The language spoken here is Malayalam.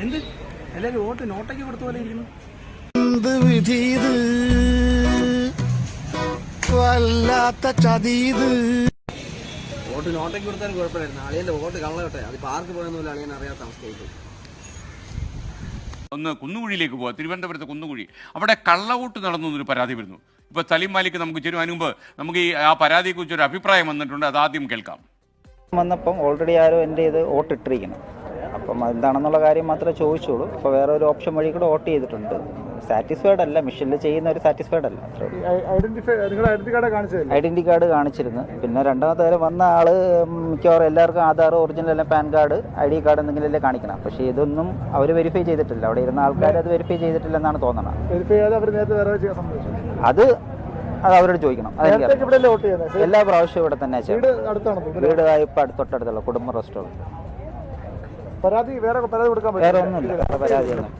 എന്ത് എല്ലാവരും വോട്ട് നോട്ടയ്ക്ക് കൊടുത്ത പോലെ ഇരിക്കുന്നു. എന്ത് വിധി ഇത്, വല്ലാത്ത ചതീത്. വോട്ട് നോട്ടയ്ക്ക് കൊടുത്താലും കുഴപ്പമില്ലായിരുന്നു. അളിയന്റെ വോട്ട് കള്ളകട്ടെ, അത് പാർക്ക് പോയെന്നല്ല അളിയൻ അറിയാത്ത അവസ്ഥയായിട്ട്. ഒന്ന് കുന്നുകുഴിയിലേക്ക് പോവാം. തിരുവനന്തപുരത്ത് കുന്നുകുഴി, അവിടെ കള്ളവോട്ട് നടന്നു എന്നൊരു പരാതി വരുന്നു. ഇപ്പോൾ സലീം മാലിക് നമുക്ക് ചേരും. അതിന് മുമ്പ് നമുക്ക് ആ പരാതിയെക്കുറിച്ച് ഒരു അഭിപ്രായം വന്നിട്ടുണ്ട്, അത് ആദ്യം കേൾക്കാം. വന്നപ്പം ഓൾറെഡി ആരോ എൻ്റെ ഇത് വോട്ട് ഇട്ടിരിക്കണം. അപ്പം എന്താണെന്നുള്ള കാര്യം മാത്രമേ ചോദിച്ചുള്ളൂ. അപ്പോൾ വേറെ ഒരു ഓപ്ഷൻ വഴി കൂടെ വോട്ട് ചെയ്തിട്ടുണ്ട്. സാറ്റിസ്ഫൈഡ് അല്ല, മിഷനിൽ ചെയ്യുന്ന ഒരു സാറ്റിസ്ഫൈഡ് അല്ല. ഐഡന്റിറ്റി കാർഡ് കാണിച്ചിരുന്നു. പിന്നെ രണ്ടാമത്തെ കാര്യം വന്ന ആള് മിക്കവാറും എല്ലാവർക്കും ആധാർ, ഒറിജിനൽ എല്ലാം പാൻ കാർഡ്, ID കാർഡ് എന്തെങ്കിലും എല്ലാം കാണിക്കണം. പക്ഷേ ഇതൊന്നും അവർ വെരിഫൈ ചെയ്തിട്ടില്ല. അവിടെ ഇരുന്ന ആൾക്കാർ അത് വെരിഫൈ ചെയ്തിട്ടില്ല എന്നാണ് തോന്നുന്നത്. അത് അവരോട് ചോദിക്കണം. എല്ലാ പ്രാവശ്യവും ഇവിടെ തന്നെ വീട് ഇപ്പം തൊട്ടടുത്തുള്ള കുടുംബ റെസ്റ്റോറൻറ്റ്. വേറെ ഒന്നുമില്ല, പരാതിയൊന്നും.